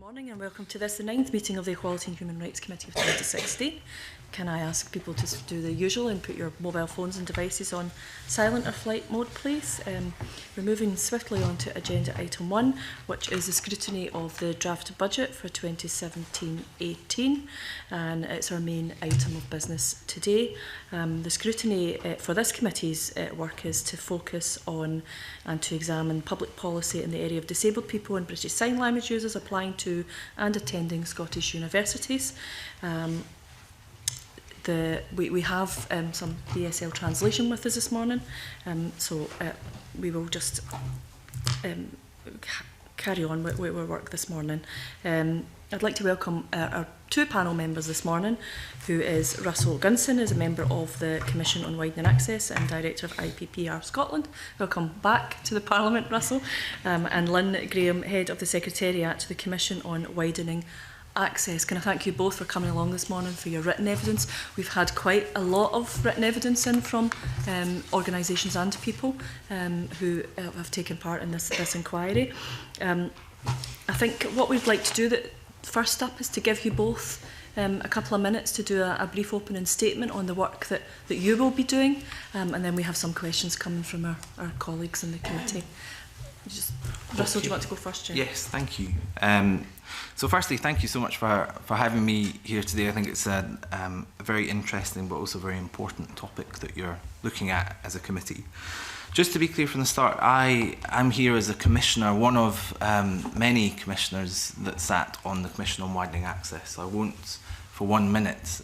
Morning and welcome to this, the 9th meeting of the Equality and Human Rights Committee of 2016. Can I ask people to do the usual and put your mobile phones and devices on silent or flight mode, please? We're moving swiftly on to agenda item 1, which is the scrutiny of the draft budget for 2017-18, and it's our main item of business today. The scrutiny for this committee's work is to focus on and to examine public policy in the area of disabled people and British Sign Language users applying to and attending Scottish universities. We have some BSL translation with us this morning, so we will just carry on with our work this morning. I'd like to welcome our two panel members this morning, who is Russell Gunson, is a member of the Commission on Widening Access and Director of IPPR Scotland. Welcome back to the Parliament, Russell. And Lynn Graham, Head of the Secretariat to the Commission on Widening Access. Can I thank you both for coming along this morning for your written evidence. We've had quite a lot of written evidence in from organisations and people who have taken part in this inquiry. I think what we'd like to do first up is to give you both a couple of minutes to do a brief opening statement on the work that you will be doing, and then we have some questions coming from our colleagues in the committee. Russell, do you want to go first, Jim? Yes, thank you. So firstly, thank you so much for having me here today. I think it's a very interesting but also very important topic that you're looking at as a committee. Just to be clear from the start, I'm here as a commissioner, one of many commissioners that sat on the Commission on Widening Access. I won't for 1 minute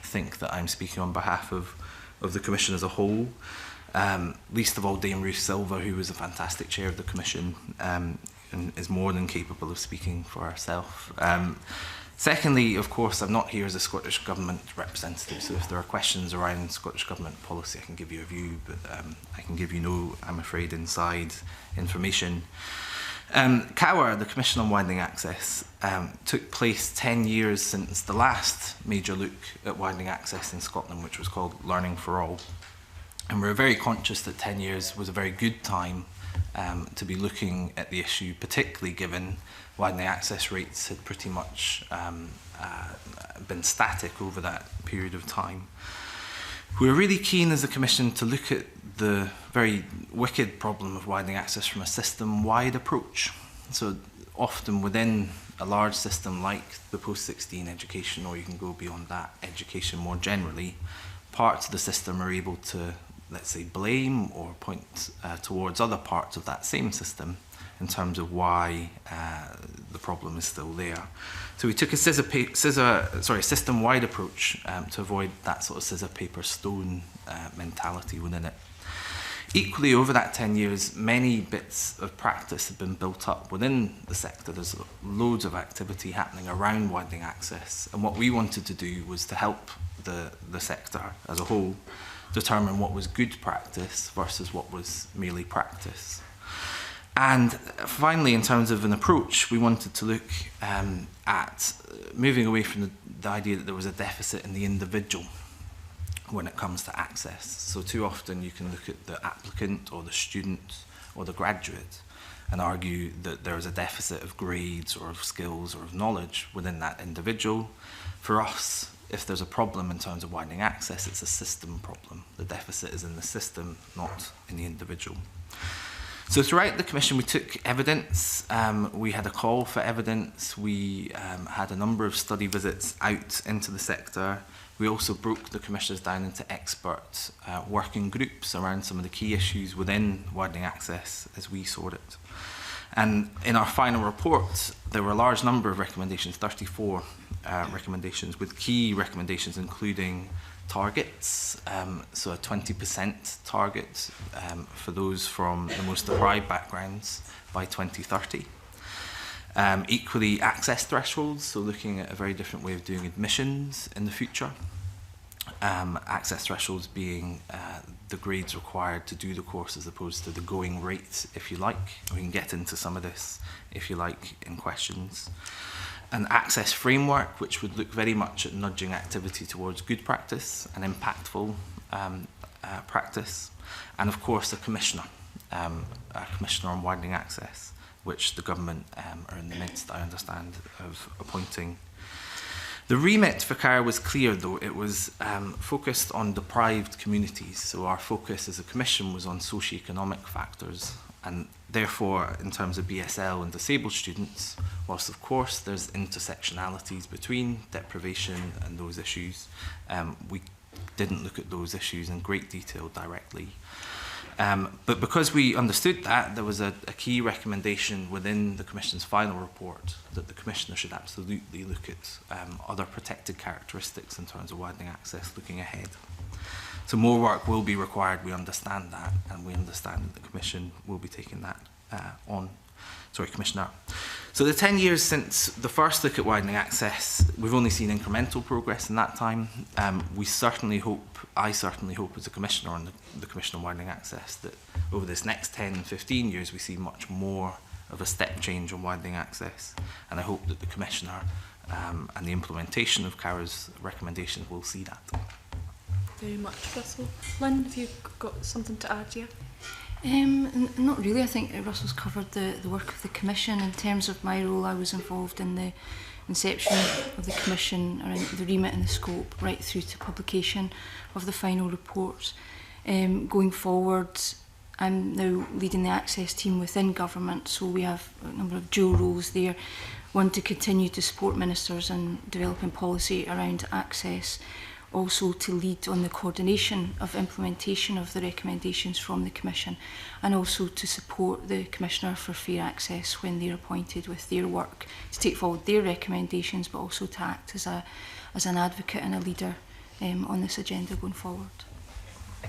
think that I'm speaking on behalf of the Commission as a whole. Least of all Dame Ruth Silver, who was a fantastic chair of the Commission and is more than capable of speaking for herself. Secondly, of course, I'm not here as a Scottish Government representative, so if there are questions around Scottish Government policy, I can give you a view, but I can give you no, I'm afraid, inside information. COWR, the Commission on Widening Access, took place 10 years since the last major look at widening access in Scotland, which was called Learning for All. And we're very conscious that 10 years was a very good time to be looking at the issue, particularly given widening access rates had pretty much been static over that period of time. We're really keen as a Commission to look at the very wicked problem of widening access from a system-wide approach. So often within a large system like the post-16 education, or you can go beyond that, education more generally, parts of the system are able to, let's say, blame or point towards other parts of that same system in terms of why the problem is still there. So we took a system-wide approach to avoid that sort of scissor, paper, stone mentality within it. Equally, over that 10 years, many bits of practice have been built up within the sector. There's loads of activity happening around widening access, and what we wanted to do was to help the sector as a whole determine what was good practice versus what was merely practice. And finally, in terms of an approach, we wanted to look at moving away from the idea that there was a deficit in the individual when it comes to access. So too often you can look at the applicant or the student or the graduate and argue that there is a deficit of grades or of skills or of knowledge within that individual. For us, if there's a problem in terms of widening access, it's a system problem. The deficit is in the system, not in the individual. So throughout the Commission, we took evidence. We had a call for evidence. We had a number of study visits out into the sector. We also broke the commissioners down into expert working groups around some of the key issues within widening access as we saw it. And in our final report, there were a large number of recommendations, 34 recommendations, with key recommendations including targets, so a 20% target for those from the most deprived backgrounds by 2030. Equally, access thresholds, so looking at a very different way of doing admissions in the future. Access thresholds being the grades required to do the course as opposed to the going rate, if you like. We can get into some of this, if you like, in questions. An access framework, which would look very much at nudging activity towards good practice and impactful practice. And of course, a commissioner on widening access which the government are in the midst, I understand, of appointing. The remit for CARA was clear, though. It was focused on deprived communities. So our focus as a commission was on socio-economic factors. And therefore, in terms of BSL and disabled students, whilst of course there's intersectionalities between deprivation and those issues, we didn't look at those issues in great detail directly. But because we understood that, there was a key recommendation within the Commission's final report that the Commissioner should absolutely look at other protected characteristics in terms of widening access looking ahead. So more work will be required, we understand that, and we understand that the Commission will be taking that on. Sorry, Commissioner. So the 10 years since the first look at widening access, we've only seen incremental progress in that time. We certainly hope, I certainly hope as a Commissioner on the Commission on Widening Access, that over this next 10 and 15 years we see much more of a step change on widening access. And I hope that the Commissioner and the implementation of CARA's recommendations will see that. Very much, Russell. Lynn, have you got something to add here? Not really. I think Russell's covered the work of the Commission. In terms of my role, I was involved in the inception of the Commission around the remit and the scope right through to publication of the final report. Going forward, I'm now leading the access team within government, so we have a number of dual roles there. One, to continue to support ministers in developing policy around access, also to lead on the coordination of implementation of the recommendations from the Commission, and also to support the Commissioner for Fair Access when they're appointed with their work, to take forward their recommendations, but also to act as an advocate and a leader on this agenda going forward.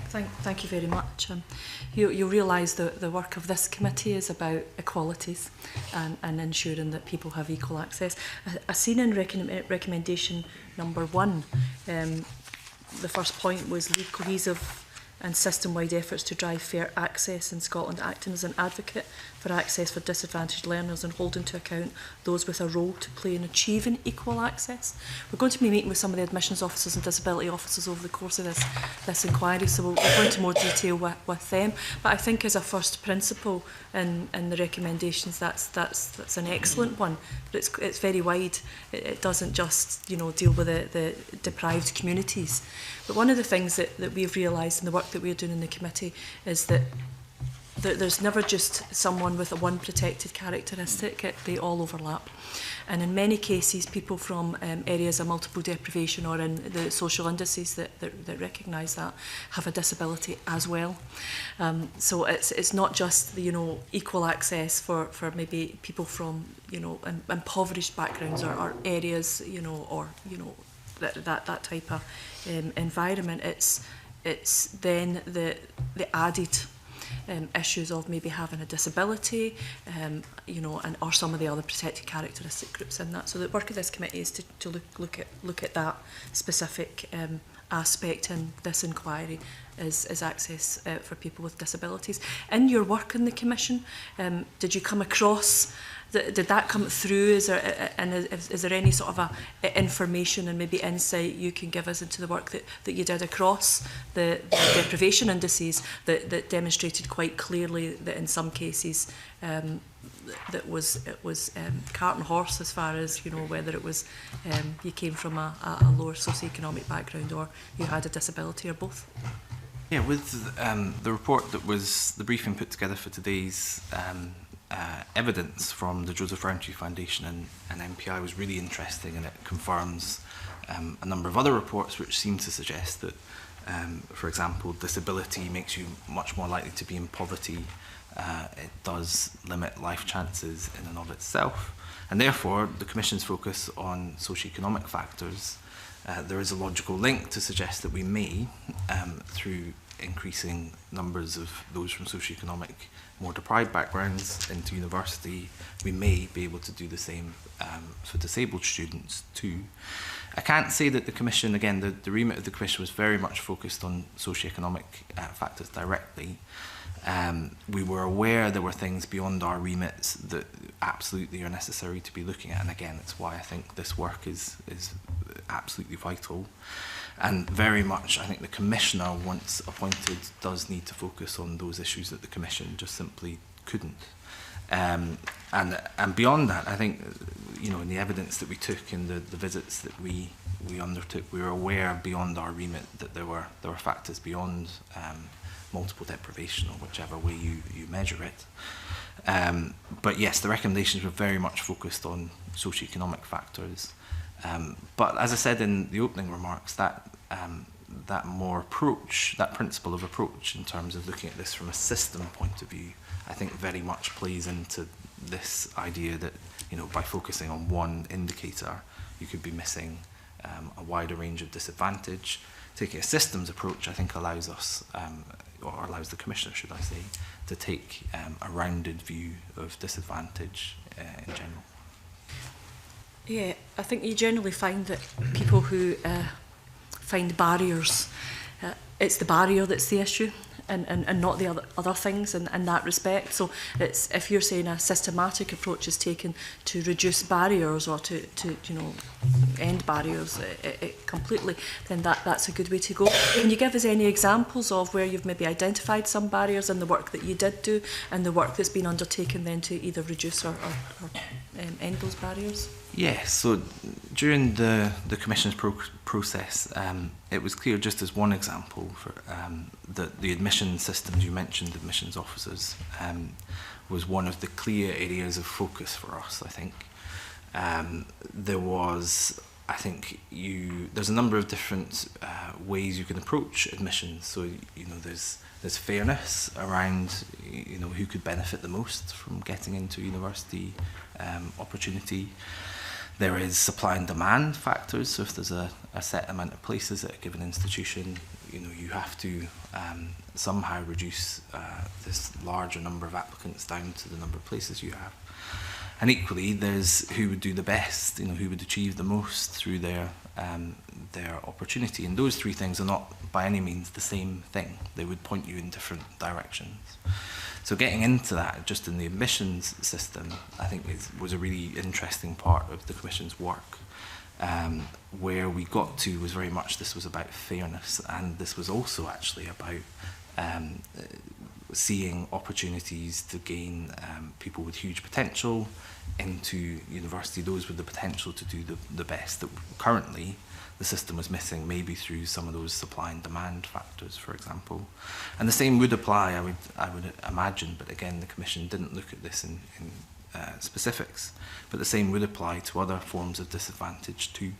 Thank you very much. You'll realise the work of this committee is about equalities and ensuring that people have equal access. I seen in recommendation number 1, the first point was lead cohesive and system-wide efforts to drive fair access in Scotland, acting as an advocate for access for disadvantaged learners and holding to account those with a role to play in achieving equal access. We're going to be meeting with some of the admissions officers and disability officers over the course of this inquiry, so we'll go into more detail with them. But I think as a first principle in the recommendations, that's an excellent one. But it's very wide. It doesn't just deal with the deprived communities. But one of the things that we've realised in the work that we're doing in the committee is that there's never just someone with a one protected characteristic. They all overlap. And in many cases, people from areas of multiple deprivation or in the social indices that recognise that have a disability as well. So it's not just equal access for maybe people from impoverished backgrounds or areas or that type of environment. It's then the added issues of maybe having a disability, and or some of the other protected characteristic groups in that. So the work of this committee is to look at that specific aspect in this inquiry is access for people with disabilities. In your work in the Commission, did you come across? Did that come through? Is there any sort of information and maybe insight you can give us into the work that you did across the deprivation indices that demonstrated quite clearly that in some cases it was cart and horse as far as whether it was you came from a lower socioeconomic background or you had a disability or both? Yeah, with the report that was the briefing put together for today's evidence from the Joseph Rowntree Foundation and MPI was really interesting, and it confirms a number of other reports which seem to suggest that, for example, disability makes you much more likely to be in poverty. It does limit life chances in and of itself, and therefore the Commission's focus on socioeconomic factors, there is a logical link to suggest that we may, through increasing numbers of those from socioeconomic more deprived backgrounds into university, we may be able to do the same for disabled students too. I can't say that the Commission, again, the remit of the Commission was very much focused on socioeconomic factors directly. We were aware there were things beyond our remits that absolutely are necessary to be looking at, and again, it's why I think this work is absolutely vital. And very much, I think the Commissioner, once appointed, does need to focus on those issues that the Commission just simply couldn't. And beyond that, I think, you know, in the evidence that we took in the visits that we undertook, we were aware beyond our remit that there were factors beyond multiple deprivation, or whichever way you measure it. But yes, the recommendations were very much focused on socioeconomic factors. But as I said in the opening remarks, that principle of approach in terms of looking at this from a system point of view, I think very much plays into this idea that, you know, by focusing on one indicator, you could be missing a wider range of disadvantage. Taking a systems approach, I think, allows us, or allows the Commissioner, should I say, to take a rounded view of disadvantage in general. Yeah, I think you generally find that people who find barriers, it's the barrier that's the issue, and not the other things in that respect. So it's, if you're saying a systematic approach is taken to reduce barriers or to you know, end barriers completely, then that's a good way to go. Can you give us any examples of where you've maybe identified some barriers in the work that you did do and the work that's been undertaken then to either reduce or end those barriers? Yes, so during the Commission's process, it was clear, just as one example, that the admission systems, you mentioned admissions officers, was one of the clear areas of focus for us, I think. There was, I think, there's a number of different ways you can approach admissions. So, you know, there's fairness around, you know, who could benefit the most from getting into university opportunity. There is supply and demand factors. So if there's a set amount of places at a given institution, you know, you have to somehow reduce this larger number of applicants down to the number of places you have. And equally, there's who would do the best, you know, who would achieve the most through their opportunity. And those three things are not by any means the same thing. They would point you in different directions. So getting into that, just in the admissions system, I think was a really interesting part of the Commission's work. Where we got to was very much, this was about fairness, and this was also actually about seeing opportunities to gain people with huge potential into university, those with the potential to do the best that currently the system was missing, maybe through some of those supply and demand factors, for example. And the same would apply, I would imagine, but again, the Commission didn't look at this in specifics, but the same would apply to other forms of disadvantage too.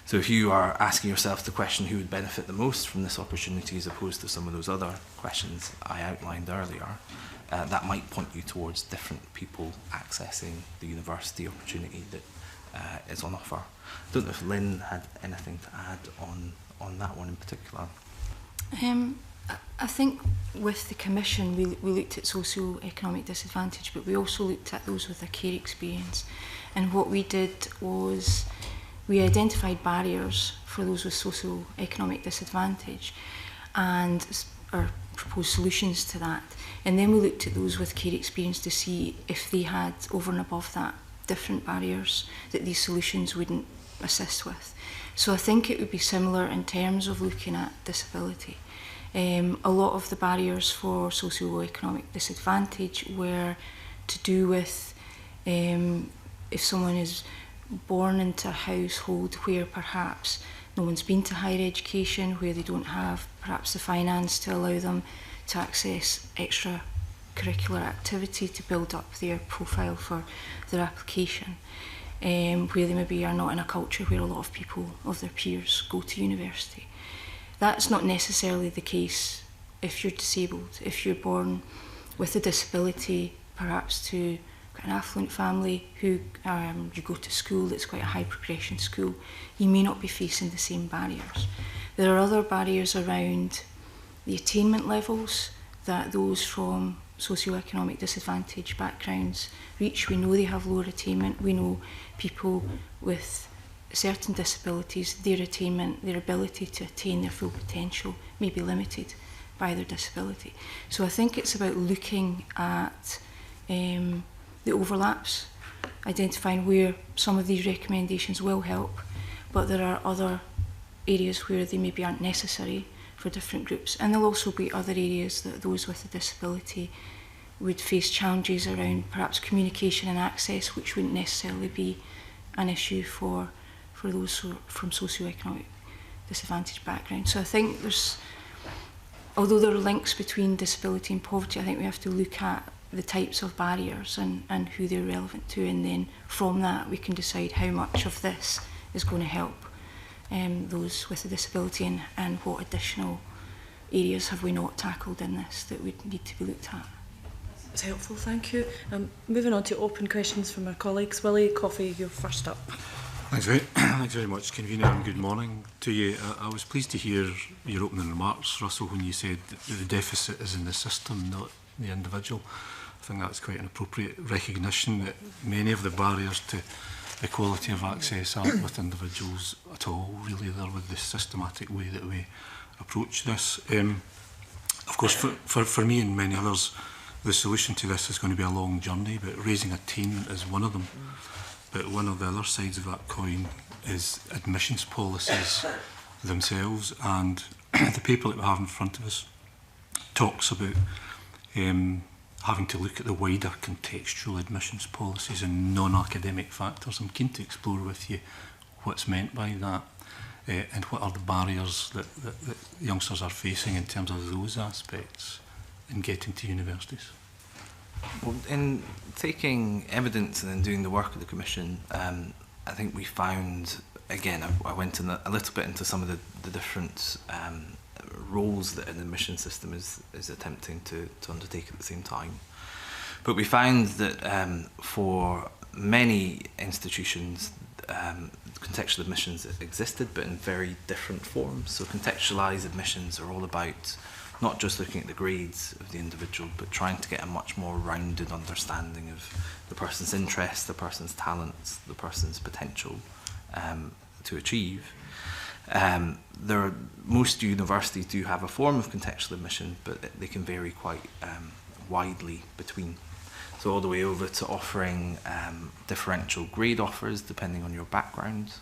So if you are asking yourself the question who would benefit the most from this opportunity as opposed to some of those other questions I outlined earlier, that might point you towards different people accessing the university opportunity that is on offer. I don't know if Lynn had anything to add on that one in particular. I think with the Commission we looked at socio-economic disadvantage, but we also looked at those with a care experience. And what we did was we identified barriers for those with socio-economic disadvantage and or proposed solutions to that. And then we looked at those with care experience to see if they had, over and above that, different barriers that these solutions wouldn't assist with. So I think it would be similar in terms of looking at disability. A lot of the barriers for socio-economic disadvantage were to do with if someone is born into a household where perhaps no one's been to higher education, where they don't have perhaps the finance to allow them to access extra curricular activity to build up their profile for their application, where they maybe are not in a culture where a lot of people of their peers go to university. That's not necessarily the case if you're disabled. If you're born with a disability, perhaps to an affluent family who you go to school that's quite a high progression school, you may not be facing the same barriers. There are other barriers around the attainment levels that those from socio-economic disadvantage backgrounds reach. We know they have lower attainment. We know people with certain disabilities, their attainment, their ability to attain their full potential may be limited by their disability. So I think it's about looking at the overlaps, identifying where some of these recommendations will help, but there are other areas where they maybe aren't necessary for different groups. And there'll also be other areas that those with a disability would face challenges around perhaps communication and access, which wouldn't necessarily be an issue for those from socioeconomic disadvantaged backgrounds. So I think although there are links between disability and poverty, I think we have to look at the types of barriers and who they're relevant to, and then from that we can decide how much of this is going to help those with a disability, and what additional areas have we not tackled in this that would need to be looked at. That's helpful, thank you. Moving on to open questions from our colleagues. Willie, Coffey, you're first up. Thanks very much, Convener, and good morning to you. I was pleased to hear your opening remarks, Russell, when you said that the deficit is in the system, not the individual. I think that's quite an appropriate recognition that many of the barriers to equality of access aren't with individuals at all, really. They're with the systematic way that we approach this. Of course, for me and many others, the solution to this is going to be a long journey, but raising attainment is one of them. But one of the other sides of that coin is admissions policies themselves, and the paper that we have in front of us talks about having to look at the wider contextual admissions policies and non-academic factors. I'm keen to explore with you what's meant by that, and what are the barriers that youngsters are facing in terms of those aspects in getting to universities. Well, in taking evidence and then doing the work of the Commission, I think we found, again, I went in a little bit into some of the different roles that an admission system is attempting to undertake at the same time. But we found that for many institutions, contextual admissions existed, but in very different forms. So contextualised admissions are all about not just looking at the grades of the individual, but trying to get a much more rounded understanding of the person's interests, the person's talents, the person's potential to achieve. Most universities do have a form of contextual admission, but they can vary quite widely between. So all the way over to offering differential grade offers depending on your background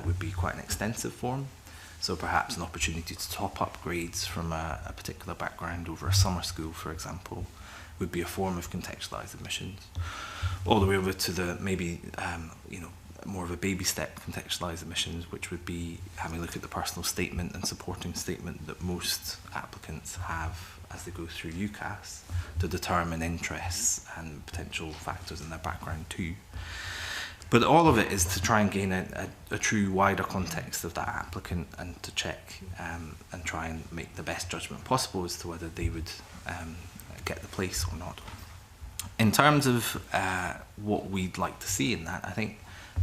would be quite an extensive form. So perhaps an opportunity to top up grades from a particular background over a summer school, for example, would be a form of contextualised admissions. All the way over to the maybe more of a baby step contextualised admissions, which would be having a look at the personal statement and supporting statement that most applicants have as they go through UCAS to determine interests and potential factors in their background too. But all of it is to try and gain a true wider context of that applicant, and to check and try and make the best judgment possible as to whether they would get the place or not. In terms of what we'd like to see in that, I think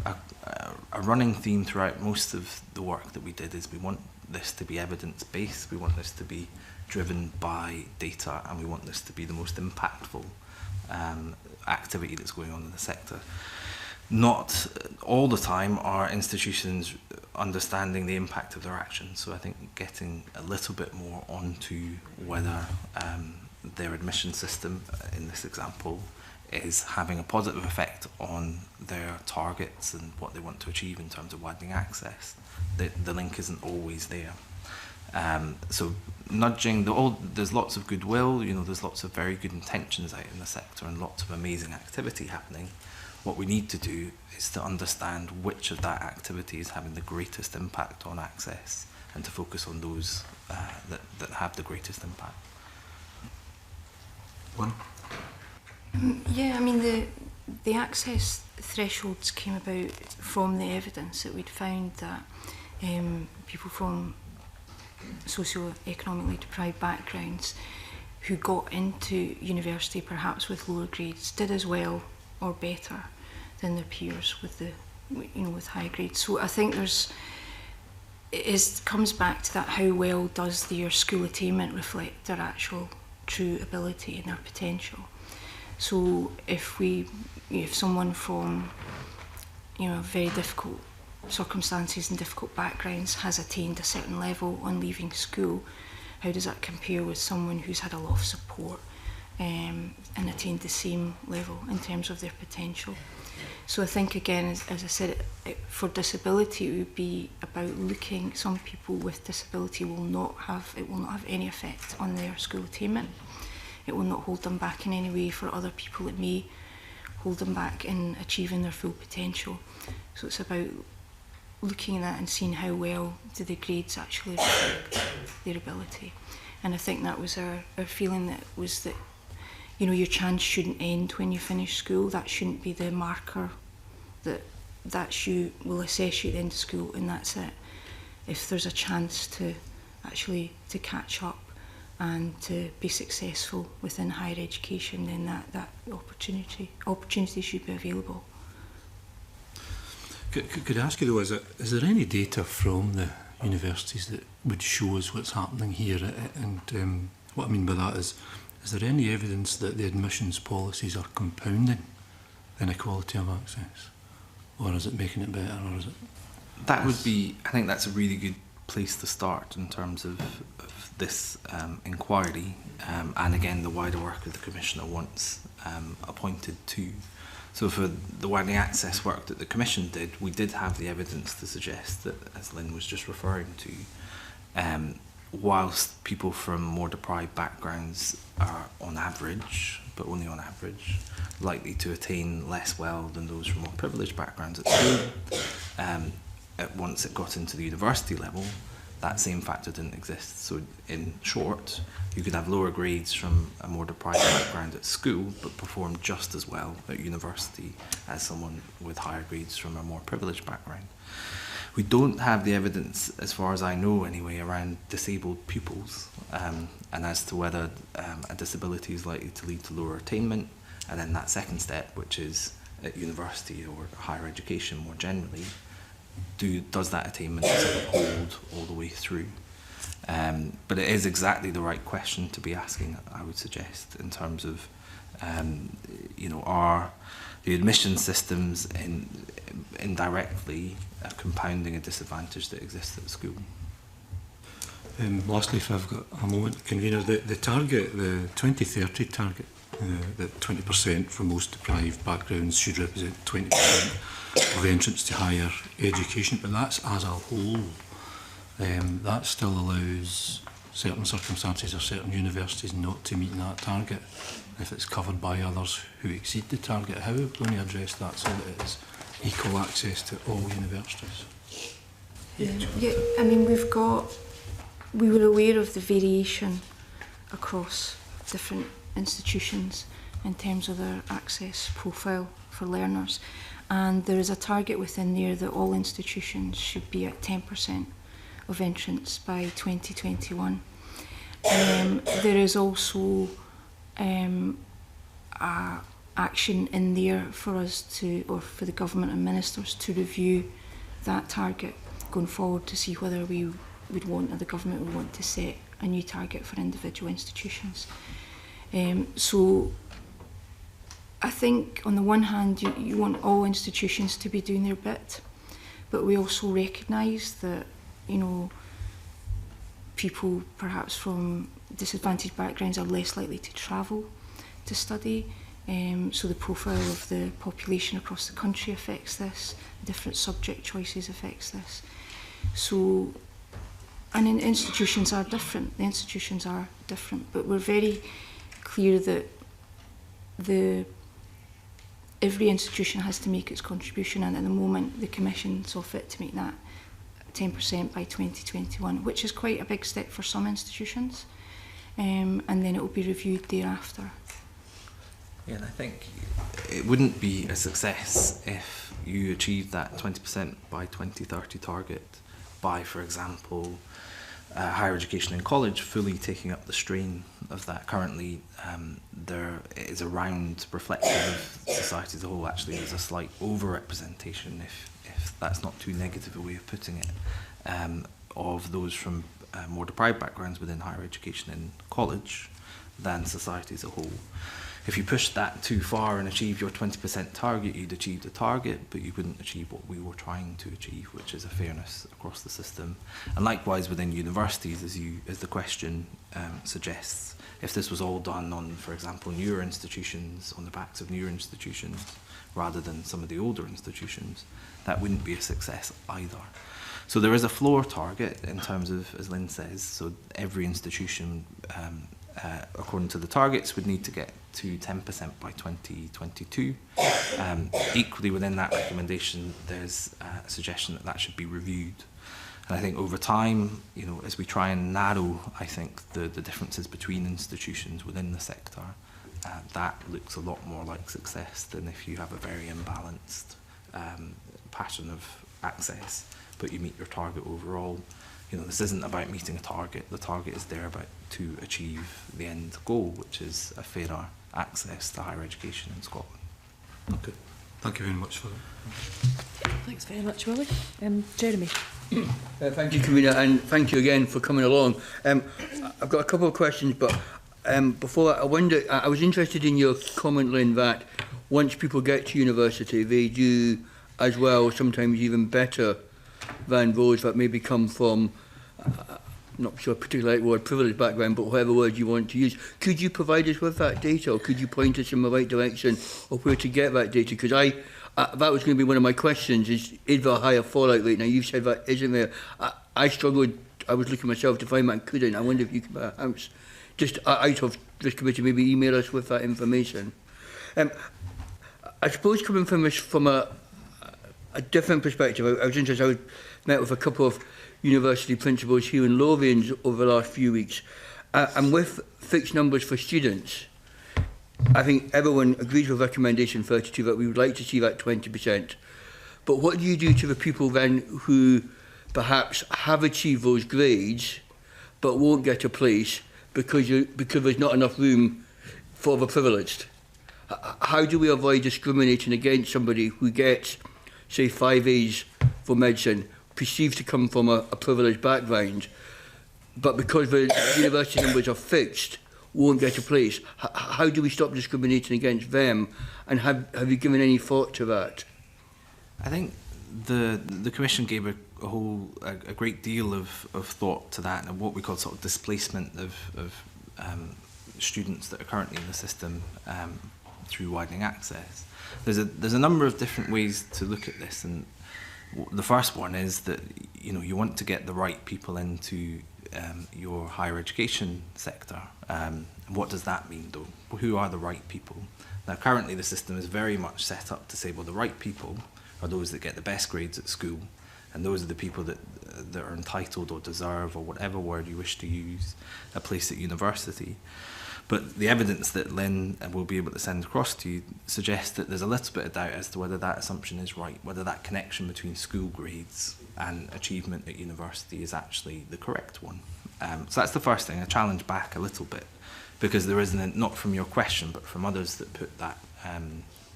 a running theme throughout most of the work that we did is we want this to be evidence-based, we want this to be driven by data, and we want this to be the most impactful activity that's going on in the sector. Not all the time are institutions understanding the impact of their actions, so I think getting a little bit more onto whether their admission system, in this example, is having a positive effect on their targets and what they want to achieve in terms of widening access. The link isn't always there. So nudging, there's lots of goodwill, there's lots of very good intentions out in the sector and lots of amazing activity happening. What we need to do is to understand which of that activity is having the greatest impact on access, and to focus on those that have the greatest impact. One. Yeah, I mean the access thresholds came about from the evidence that we'd found that people from socio-economically deprived backgrounds who got into university perhaps with lower grades did as well or better than their peers with with high grades. So I think it comes back to that: how well does your school attainment reflect their actual true ability and their potential? So if someone from very difficult circumstances and difficult backgrounds has attained a certain level on leaving school, how does that compare with someone who's had a lot of support and attained the same level in terms of their potential? So I think, again, as I said, for disability, it would be about looking. Some people with disability will not have any effect on their school attainment. it will not hold them back in any way. For other people, it may hold them back in achieving their full potential. So it's about looking at that and seeing how well do the grades actually reflect their ability. And I think that was our feeling, that was that, you know, your chance shouldn't end when you finish school. That shouldn't be the marker that you will assess you at the end of school and that's it. If there's a chance to actually to catch up and to be successful within higher education, then that opportunity should be available. Could I ask you though, is there any data from the universities that would show us what's happening here? And what I mean by that is there any evidence that the admissions policies are compounding inequality of access? Or is it making it better, or is it? That would be, I think that's a really good place to start in terms of this inquiry, and again the wider work that the Commissioner wants appointed to. So for the widening access work that the Commission did, we did have the evidence to suggest that, as Lynn was just referring to, whilst people from more deprived backgrounds are on average, but only on average, likely to attain less well than those from more privileged backgrounds at school, once it got into the university level, that same factor didn't exist. So in short, you could have lower grades from a more deprived background at school, but perform just as well at university as someone with higher grades from a more privileged background. We don't have the evidence, as far as I know anyway, around disabled pupils, and as to whether a disability is likely to lead to lower attainment, and then that second step, which is at university or higher education more generally, does that attainment sort of hold all the way through? But it is exactly the right question to be asking, I would suggest, in terms of, you know, are the admission systems indirectly compounding a disadvantage that exists at school? Lastly, if I've got a moment, Convener, the target, the 2030 target, that 20% from most deprived backgrounds should represent 20% of entrance to higher education, but that's as a whole. That still allows certain circumstances or certain universities not to meet that target if it's covered by others who exceed the target. How are we going to address that so that it's equal access to all universities? Yeah, I mean, we were aware of the variation across different institutions in terms of their access profile for learners, and there is a target within there that all institutions should be at 10% of entrance by 2021. There is also action in there for us to, or for the government and ministers to review that target going forward to see whether we would want, or the government would want to set a new target for individual institutions. So I think on the one hand you want all institutions to be doing their bit, but we also recognise that, you know, people perhaps from disadvantaged backgrounds are less likely to travel to study, so the profile of the population across the country affects this, different subject choices affects this. So, and institutions are different, but we're very clear that every institution has to make its contribution, and at the moment the Commission saw fit to make that 10% by 2021, which is quite a big step for some institutions, and then it will be reviewed thereafter. Yeah, and I think it wouldn't be a success if you achieved that 20% by 2030 target by, for example, higher education in college fully taking up the strain of that. Currently, there is around reflective of society as a whole. Actually, there's a slight over-representation, if that's not too negative a way of putting it, of those from more deprived backgrounds within higher education in college than society as a whole. If you pushed that too far and achieved your 20% target, you'd achieve the target, but you wouldn't achieve what we were trying to achieve, which is a fairness across the system. And likewise within universities, as the question suggests, if this was all done on, for example, newer institutions, on the backs of newer institutions, rather than some of the older institutions, that wouldn't be a success either. So there is a floor target in terms of, as Lynn says, so every institution according to the targets, would need to get to 10% by 2022. Equally, within that recommendation, there's a suggestion that that should be reviewed. And I think over time, you know, as we try and narrow, I think, the differences between institutions within the sector, that looks a lot more like success than if you have a very imbalanced pattern of access, but you meet your target overall. You know, this isn't about meeting a target. The target is there to achieve the end goal, which is a fairer access to higher education in Scotland. Okay. Thank you very much for that. Thanks very much, Willie. Jeremy. Thank you, Convener, and thank you again for coming along. I've got a couple of questions, but before that, I was interested in your comment, Lynn, that once people get to university, they do as well, sometimes even better than those that maybe come from, not sure particularly like word privileged background, but whatever word you want to use. Could you provide us with that data, or could you point us in the right direction of where to get that data? Because that was going to be one of my questions, is there a higher fallout rate? Now, you've said that isn't there. I struggled, I was looking myself to find that and couldn't. I wonder if you could perhaps, just out of this committee, maybe email us with that information. I suppose coming from this from a different perspective, I was interested, I met with a couple of university principals here in Lothians over the last few weeks, and with fixed numbers for students, I think everyone agrees with recommendation 32 that we would like to see that 20%. But what do you do to the people then who perhaps have achieved those grades but won't get a place because there's not enough room for the privileged? How do we avoid discriminating against somebody who gets, say, 5 A's for medicine, perceived to come from a privileged background, but because the university numbers are fixed, won't get a place? How do we stop discriminating against them? And have you given any thought to that? I think the Commission gave a great deal of thought to that, and what we call sort of displacement of students that are currently in the system through widening access. There's a number of different ways to look at this, and the first one is that, you know, you want to get the right people into your higher education sector. What does that mean, though? Who are the right people? Now, currently the system is very much set up to say, well, the right people are those that get the best grades at school, and those are the people that are entitled or deserve, or whatever word you wish to use, a place at university. But the evidence that Lynn will be able to send across to you suggests that there's a little bit of doubt as to whether that assumption is right, whether that connection between school grades and achievement at university is actually the correct one. So that's the first thing, a challenge back a little bit, because there isn't, not from your question, but from others that put that,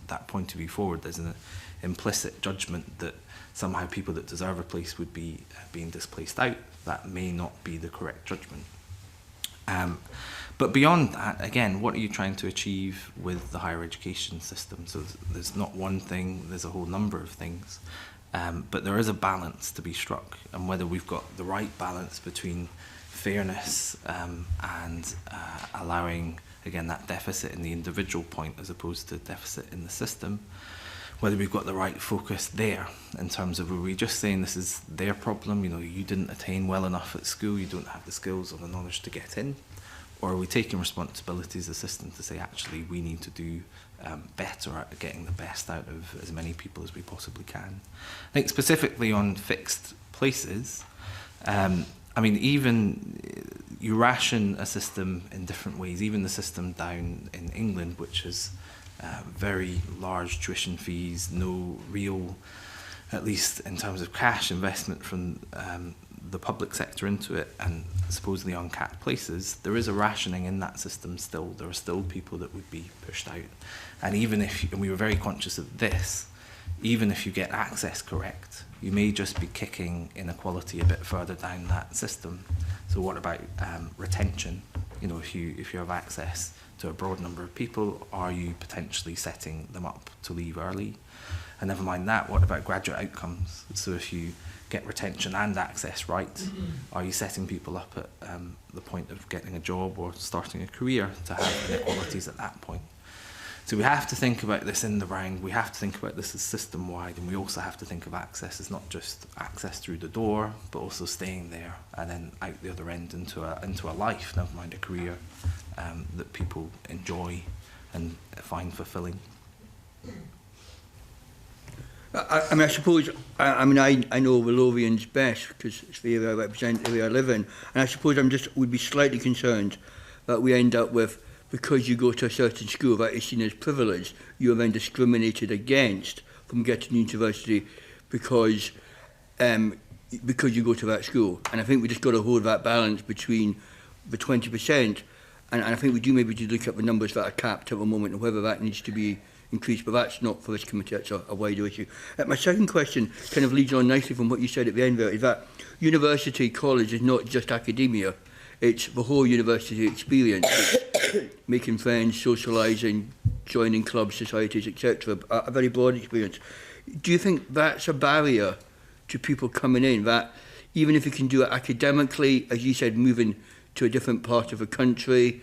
that point of view forward, there's an implicit judgment that somehow people that deserve a place would be being displaced out. That may not be the correct judgment. But beyond that, again, what are you trying to achieve with the higher education system? So there's not one thing, there's a whole number of things. But there is a balance to be struck, and whether we've got the right balance between fairness and allowing, again, that deficit in the individual point as opposed to deficit in the system, whether we've got the right focus there in terms of, are we just saying this is their problem, you know, you didn't attain well enough at school, you don't have the skills or the knowledge to get in? Or are we taking responsibility as a system to say, actually, we need to do better at getting the best out of as many people as we possibly can? I think specifically on fixed places, I mean, even you ration a system in different ways, even the system down in England, which has very large tuition fees, no real, at least in terms of cash investment from the public sector into it, and supposedly uncapped places, there is a rationing in that system still. There are still people that would be pushed out. And even if, and we were very conscious of this, even if you get access correct, you may just be kicking inequality a bit further down that system. So what about retention? You know, if you have access to a broad number of people, are you potentially setting them up to leave early? And never mind that, what about graduate outcomes? So if you get retention and access right, are you setting people up at the point of getting a job or starting a career to have inequalities at that point? So we have to think about this in the round, we have to think about this as system-wide, and we also have to think of access as not just access through the door, but also staying there and then out the other end into a life, never mind a career, that people enjoy and find fulfilling. I mean, I suppose, I know Willovian's best because it's the area I represent, the area I live in, and I suppose would be slightly concerned that we end up with, because you go to a certain school that is seen as privileged, you are then discriminated against from getting to university because you go to that school. And I think we just got to hold that balance between the 20%, and I think we do maybe to look at the numbers that are capped at the moment and whether that needs to be increased, but that's not for this committee, that's a wider issue. My second question kind of leads on nicely from what you said at the end there, is that university, college is not just academia, it's the whole university experience. It's making friends, socialising, joining clubs, societies, etc. A very broad experience. Do you think that's a barrier to people coming in, that even if you can do it academically, as you said, moving to a different part of the country,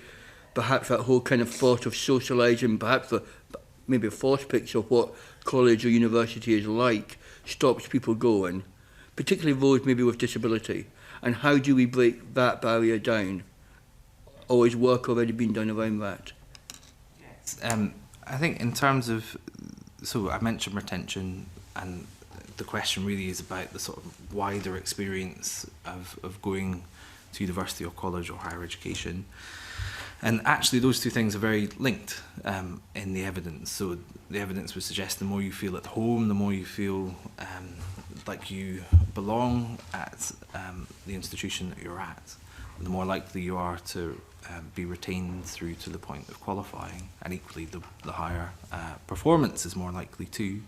perhaps that whole kind of thought of socialising, perhaps maybe a false picture of what college or university is like, stops people going, particularly those maybe with disability? And how do we break that barrier down? Or is work already been done around that? I think in terms of, so I mentioned retention, and the question really is about the sort of wider experience of going to university or college or higher education. And actually those two things are very linked in the evidence. So the evidence would suggest the more you feel at home, the more you feel like you belong at the institution that you're at, the more likely you are to be retained through to the point of qualifying, and equally the higher performance is more likely too.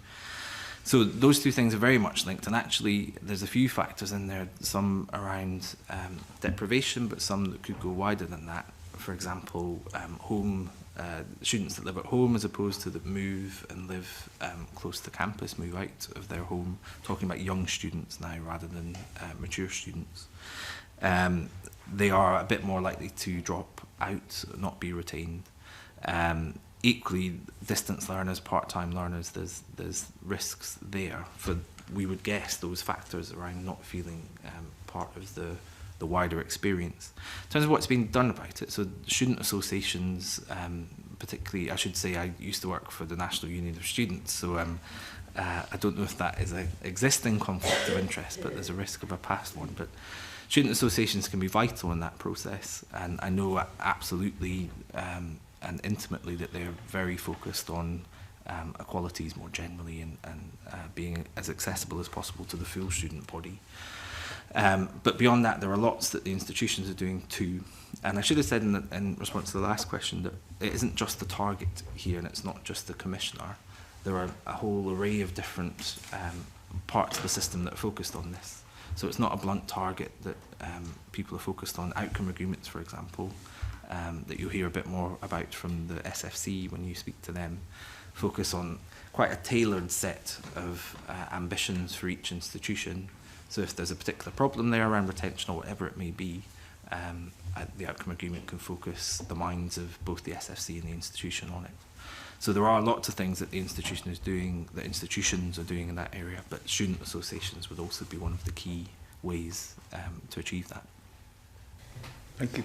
So those two things are very much linked, and actually there's a few factors in there, some around deprivation, but some that could go wider than that. For example, students that live at home as opposed to that move and live close to campus, move out of their home, talking about young students now rather than mature students. They are a bit more likely to drop out, not be retained. Equally, distance learners, part-time learners, there's risks there. We would guess those factors around not feeling part of the wider experience. In terms of what's been done about it, so student associations, particularly, I should say I used to work for the National Union of Students, so I don't know if that is an existing conflict of interest, but there's a risk of a past one. But student associations can be vital in that process, and I know absolutely and intimately that they're very focused on equalities more generally and being as accessible as possible to the full student body. But beyond that, there are lots that the institutions are doing too. And I should have said in response to the last question that it isn't just the target here, and it's not just the commissioner. There are a whole array of different parts of the system that are focused on this. So it's not a blunt target that people are focused on. Outcome agreements, for example, that you'll hear a bit more about from the SFC when you speak to them, focus on quite a tailored set of ambitions for each institution. So if there's a particular problem there around retention or whatever it may be, the outcome agreement can focus the minds of both the SFC and the institution on it. So there are lots of things that the institution is doing, that institutions are doing in that area, but student associations would also be one of the key ways to achieve that. Thank you.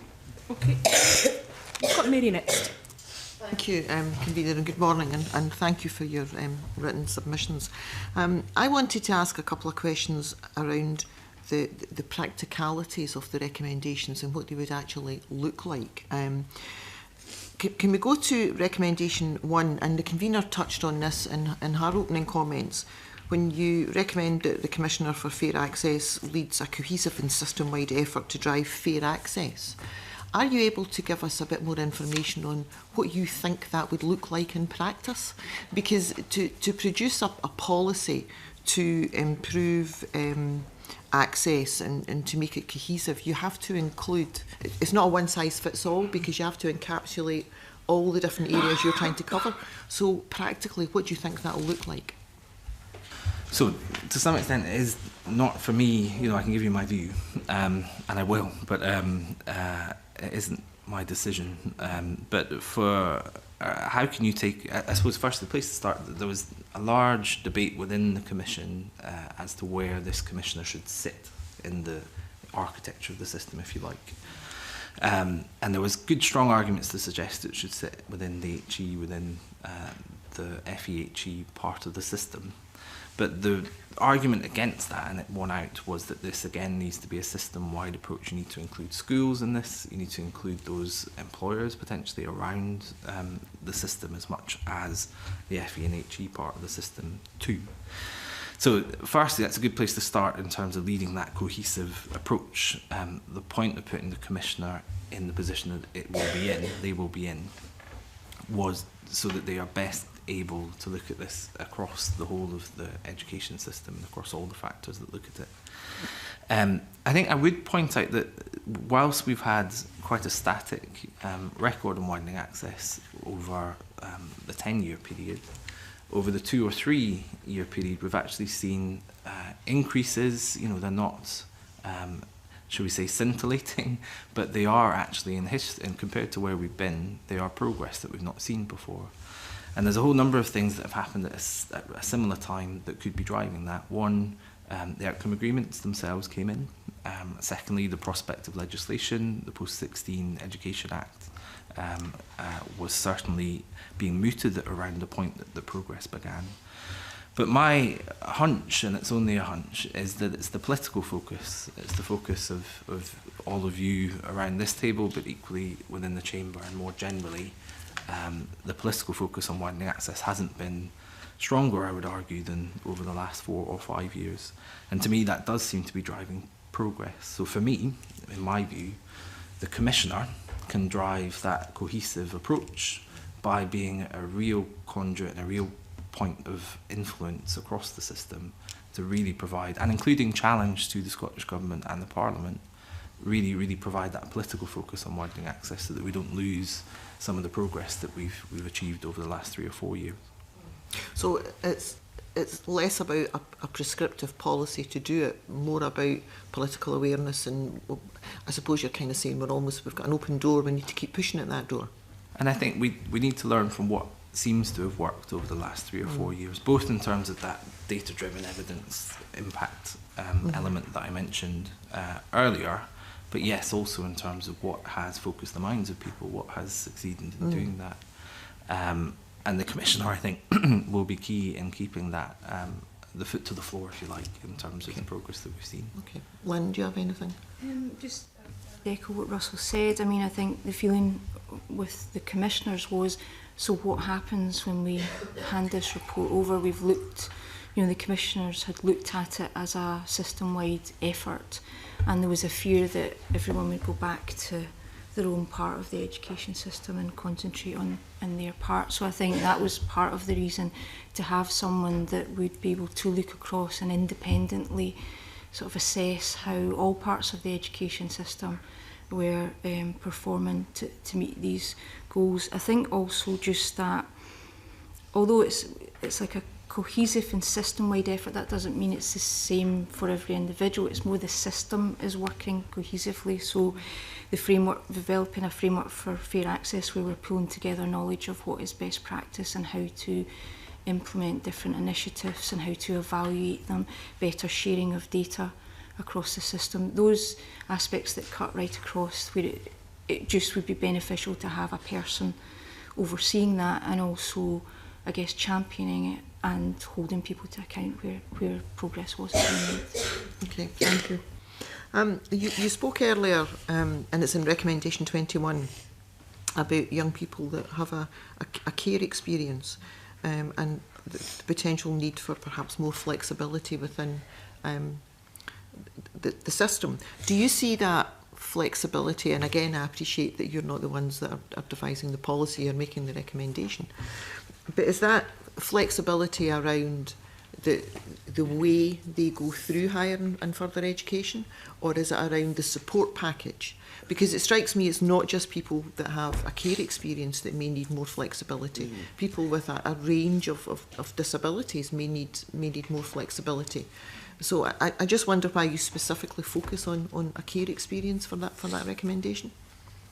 Okay. We've got Mary next. Thank you, Convener, and good morning, and thank you for your written submissions. I wanted to ask a couple of questions around the practicalities of the recommendations and what they would actually look like. Can we go to recommendation 1, and the Convener touched on this in her opening comments, when you recommend that the Commissioner for Fair Access leads a cohesive and system-wide effort to drive fair access. Are you able to give us a bit more information on what you think that would look like in practice? Because to produce a policy to improve access and to make it cohesive, you have to include, it's not a one-size-fits-all, because you have to encapsulate all the different areas you're trying to cover. So practically, what do you think that will look like? So to some extent it is not for me, I can give you my view, and I will, but it isn't my decision. But for how can you take, I suppose first the place to start, there was a large debate within the Commission as to where this Commissioner should sit in the architecture of the system, if you like. And there was good, strong arguments to suggest it should sit within the HE, within the FEHE part of the system. But the argument against that, and it won out, was that this again needs to be a system-wide approach. You need to include schools in this, you need to include those employers potentially around the system as much as the FE and HE part of the system too. So firstly, that's a good place to start in terms of leading that cohesive approach. The point of putting the Commissioner in the position that they will be in, was so that they are best able to look at this across the whole of the education system, across all the factors that look at it. I think I would point out that whilst we've had quite a static record on widening access over the 10-year period, over the 2 or 3 year period, we've actually seen increases. You know, they're not, shall we say, scintillating, but they are actually in history, and compared to where we've been, they are progress that we've not seen before. And there's a whole number of things that have happened at a similar time that could be driving that. One, the outcome agreements themselves came in. Secondly, the prospect of legislation, the Post-16 Education Act, was certainly being mooted around the point that the progress began. But my hunch, and it's only a hunch, is that it's the political focus. It's the focus of all of you around this table, but equally within the chamber and more generally. The political focus on widening access hasn't been stronger, I would argue, than over the last 4 or 5 years. And to me, that does seem to be driving progress. So for me, in my view, the Commissioner can drive that cohesive approach by being a real conduit and a real point of influence across the system to really provide, and including challenge to the Scottish Government and the Parliament, really provide that political focus on widening access so that we don't lose some of the progress that we've achieved over the last 3 or 4 years. So it's less about a prescriptive policy to do it, more about political awareness, and I suppose you're kind of saying we've got an open door, we need to keep pushing at that door. And I think we need to learn from what seems to have worked over the last 3 or 4 years, both in terms of that data-driven evidence impact element that I mentioned earlier, but yes, also in terms of what has focused the minds of people, what has succeeded in doing that. And the Commissioner, I think, will be key in keeping that, the foot to the floor, if you like, in terms of the progress that we've seen. Okay. Lynn, do you have anything? Just to echo what Russell said, I mean, I think the feeling with the Commissioners was, so what happens when we hand this report over? We've looked, you know, the Commissioners had looked at it as a system-wide effort, and there was a fear that everyone would go back to their own part of the education system and concentrate on their part. So I think that was part of the reason to have someone that would be able to look across and independently sort of assess how all parts of the education system were performing to meet these goals. I think also just that, although it's like a cohesive and system-wide effort, that doesn't mean it's the same for every individual. It's more the system is working cohesively. So the framework, developing a framework for fair access where we're pulling together knowledge of what is best practice and how to implement different initiatives and how to evaluate them, better sharing of data across the system. Those aspects that cut right across, where it just would be beneficial to have a person overseeing that, and also, I guess, championing it and holding people to account where progress was being made. Okay, thank you. You spoke earlier, and it's in recommendation 21, about young people that have a care experience, and the potential need for perhaps more flexibility within the system. Do you see that flexibility? And again, I appreciate that you're not the ones that are devising the policy or making the recommendation, but is that flexibility around the way they go through higher and further education, or is it around the support package? Because it strikes me it's not just people that have a care experience that may need more flexibility. People with a range of disabilities may need more flexibility. So I just wonder why you specifically focus on a care experience for that recommendation.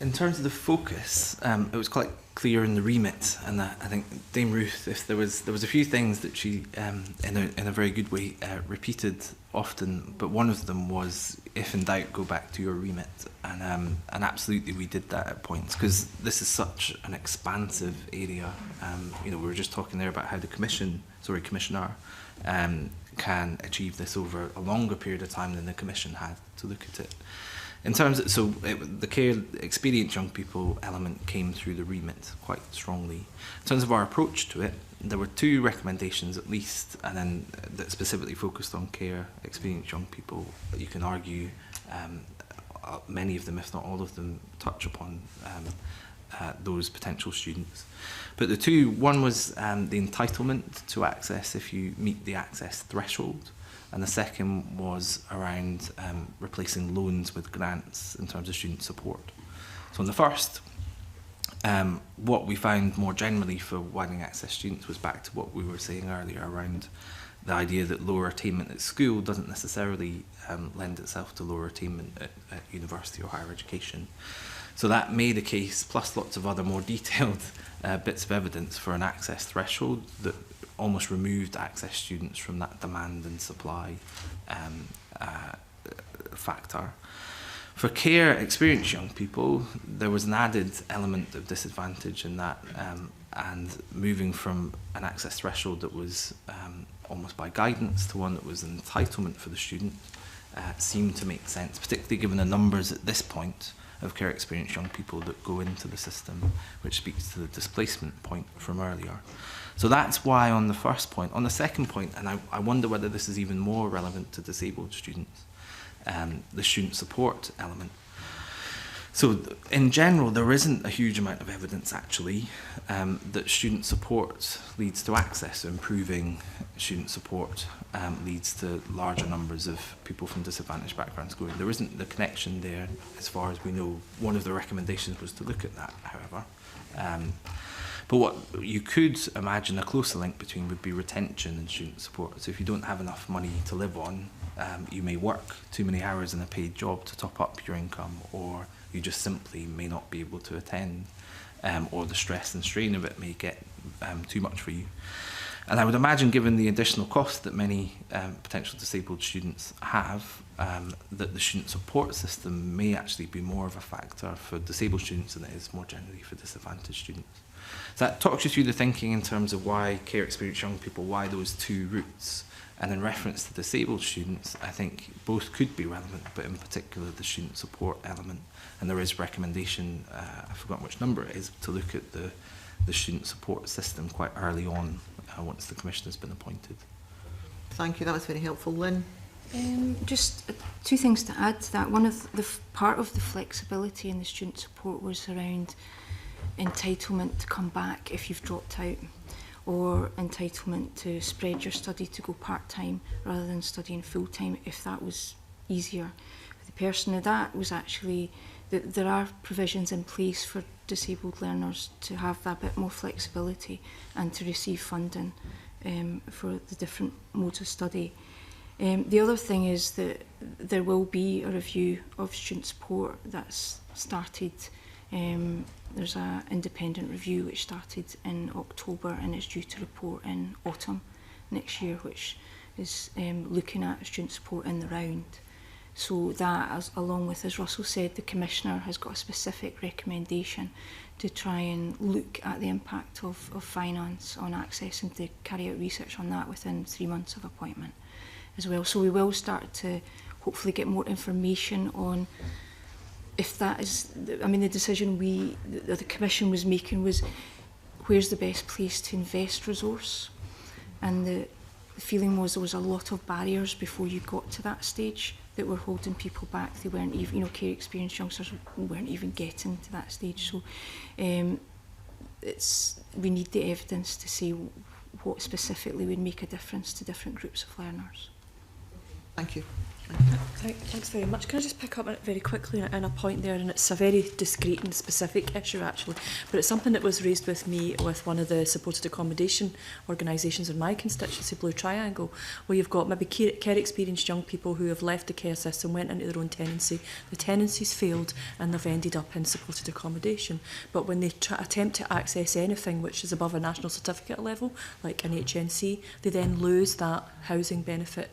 In terms of the focus, it was quite clear in the remit, and I think Dame Ruth, if there was a few things that she, in a very good way, repeated often, but one of them was, if in doubt, go back to your remit, and absolutely we did that at points, because this is such an expansive area. You know, we were just talking there about how the commissioner, can achieve this over a longer period of time than the commission had to look at it. In terms of, the care experienced young people element came through the remit quite strongly. In terms of our approach to it, there were 2 recommendations at least, and then that specifically focused on care experienced young people. You can argue many of them, if not all of them, touch upon those potential students. But the 2, one was the entitlement to access if you meet the access threshold. And the second was around replacing loans with grants in terms of student support. So in the first, what we found more generally for widening access students was back to what we were saying earlier around the idea that lower attainment at school doesn't necessarily lend itself to lower attainment at university or higher education. So that made a case, plus lots of other more detailed bits of evidence, for an access threshold that almost removed access students from that demand and supply factor. For care experienced young people, there was an added element of disadvantage in that, and moving from an access threshold that was almost by guidance to one that was an entitlement for the student seemed to make sense, particularly given the numbers at this point of care experienced young people that go into the system, which speaks to the displacement point from earlier. So that's why on the first point. On the second point, and I wonder whether this is even more relevant to disabled students, the student support element. So in general, there isn't a huge amount of evidence actually that student support leads to access. So improving student support leads to larger numbers of people from disadvantaged backgrounds going. There isn't the connection there as far as we know. One of the recommendations was to look at that, however. But what you could imagine a closer link between would be retention and student support. So if you don't have enough money to live on, you may work too many hours in a paid job to top up your income, or you just simply may not be able to attend, or the stress and strain of it may get too much for you. And I would imagine, given the additional cost that many potential disabled students have, that the student support system may actually be more of a factor for disabled students than it is more generally for disadvantaged students. So that talks you through the thinking in terms of why care experienced young people, why those 2 routes. And in reference to disabled students, I think both could be relevant, but in particular the student support element. And there is recommendation, I've forgotten which number it is, to look at the student support system quite early on once the commission has been appointed. Thank you, that was very helpful. Lynn? Just 2 things to add to that. One of the part of the flexibility in the student support was around entitlement to come back if you've dropped out, or entitlement to spread your study to go part-time rather than studying full-time if that was easier for the person. Now that was actually, there are provisions in place for disabled learners to have that bit more flexibility and to receive funding for the different modes of study. The other thing is that there will be a review of student support that's started. There's an independent review which started in October and is due to report in autumn next year, which is looking at student support in the round. So that, along with, as Russell said, the Commissioner has got a specific recommendation to try and look at the impact of finance on access and to carry out research on that within 3 months of appointment as well. So we will start to hopefully get more information on if that is, I mean, the decision the Commission was making was where's the best place to invest resource, and the feeling was there was a lot of barriers before you got to that stage that were holding people back. They weren't even, you know, care experienced youngsters weren't even getting to that stage. So we need the evidence to see what specifically would make a difference to different groups of learners. Thank you. Thanks very much. Can I just pick up on it very quickly on a point there, and it's a very discrete and specific issue actually, but it's something that was raised with me with one of the supported accommodation organisations in my constituency, Blue Triangle, where you've got maybe care experienced young people who have left the care system, went into their own tenancy, the tenancy's failed and they've ended up in supported accommodation. But when they attempt to access anything which is above a national certificate level, like an HNC, they then lose that housing benefit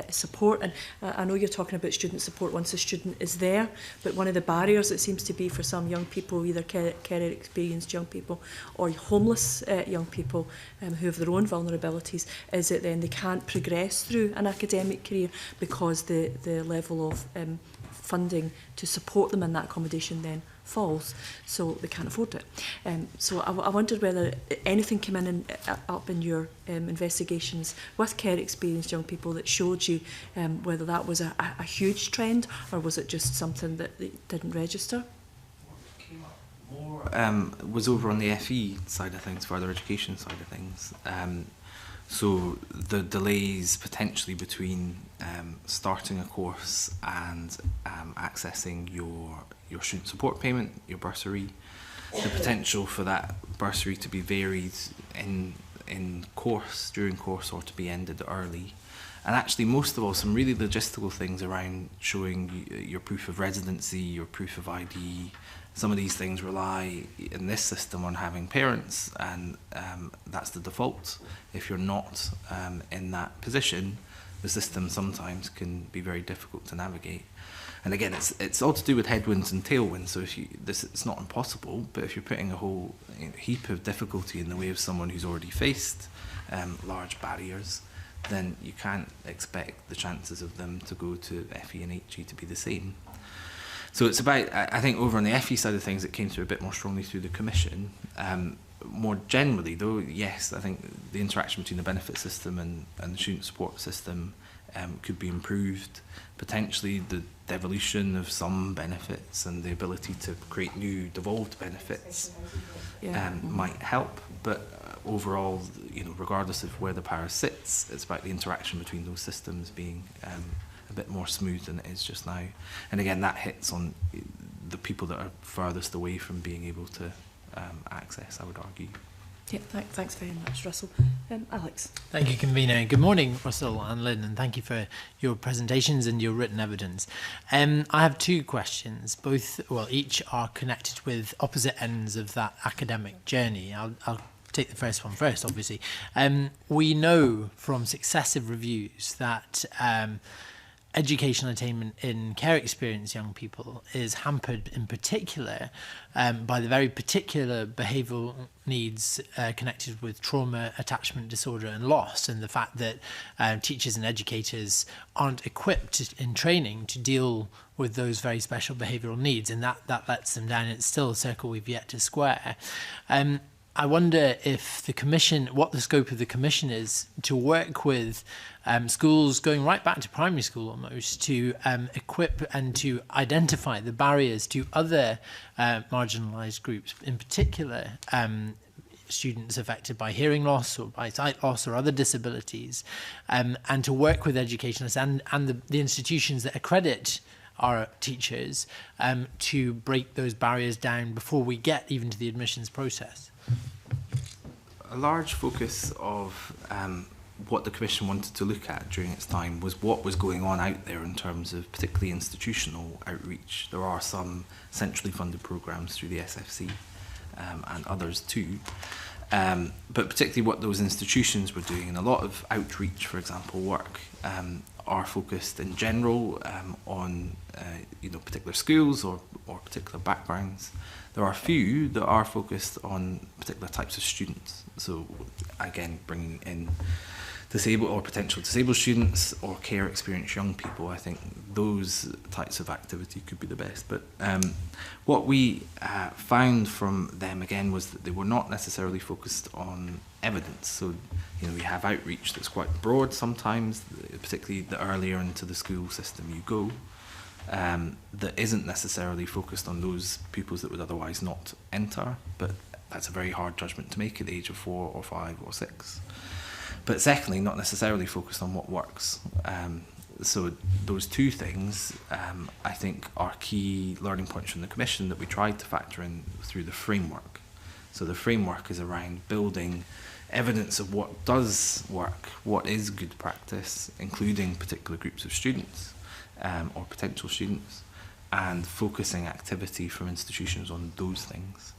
support. And I know you're talking about student support once a student is there, but one of the barriers it seems to be for some young people, either care experienced young people or homeless young people who have their own vulnerabilities, is that then they can't progress through an academic career because the level of funding to support them in that accommodation then falls, so they can't afford it. So I wondered whether anything came up in your investigations with care experienced young people that showed you whether that was a huge trend, or was it just something that didn't register? More was over on the FE side of things, further education side of things. So the delays potentially between starting a course and accessing your student support payment, your bursary, the potential for that bursary to be varied in course, during course, or to be ended early. And actually, most of all, some really logistical things around showing your proof of residency, your proof of ID. Some of these things rely in this system on having parents, and that's the default. If you're not in that position, the system sometimes can be very difficult to navigate. And again, it's all to do with headwinds and tailwinds. So if it's not impossible, but if you're putting a whole heap of difficulty in the way of someone who's already faced large barriers, then you can't expect the chances of them to go to FE and HE to be the same. So it's about, I think over on the FE side of things, it came through a bit more strongly through the Commission. More generally though, yes, I think the interaction between the benefit system and the student support system could be improved. Potentially the devolution of some benefits and the ability to create new devolved benefits might help. But overall, regardless of where the power sits, it's about the interaction between those systems being a bit more smooth than it is just now. And again, that hits on the people that are furthest away from being able to access, I would argue. Yeah, thanks very much, Russell. Alex. Thank you, Convener. Good morning, Russell and Lynn, and thank you for your presentations and your written evidence. I have two questions, each are connected with opposite ends of that academic journey. I'll take the first one first, obviously. We know from successive reviews that educational attainment in care experienced young people is hampered in particular by the very particular behavioural needs connected with trauma, attachment disorder and loss, and the fact that teachers and educators aren't equipped in training to deal with those very special behavioural needs, and that lets them down. It's still a circle we've yet to square. I wonder if the Commission, what the scope of the Commission is to work with schools going right back to primary school almost to equip and to identify the barriers to other marginalised groups, in particular students affected by hearing loss or by sight loss or other disabilities, and to work with educationists and the institutions that accredit our teachers to break those barriers down before we get even to the admissions process. A large focus of what the Commission wanted to look at during its time was what was going on out there in terms of particularly institutional outreach. There are some centrally funded programmes through the SFC and others too, but particularly what those institutions were doing, and a lot of outreach, for example, work are focused in general on particular schools or particular backgrounds. There are a few that are focused on particular types of students. So again, bringing in disabled or potential disabled students or care experienced young people, I think those types of activity could be the best. But what we found from them again was that they were not necessarily focused on evidence. So we have outreach that's quite broad sometimes, particularly the earlier into the school system you go, that isn't necessarily focused on those pupils that would otherwise not enter, but that's a very hard judgment to make at the age of 4 or 5 or 6. But secondly, not necessarily focused on what works. So those two things, I think, are key learning points from the Commission that we tried to factor in through the framework. So the framework is around building evidence of what does work, what is good practice, including particular groups of students or potential students, and focusing activity from institutions on those things.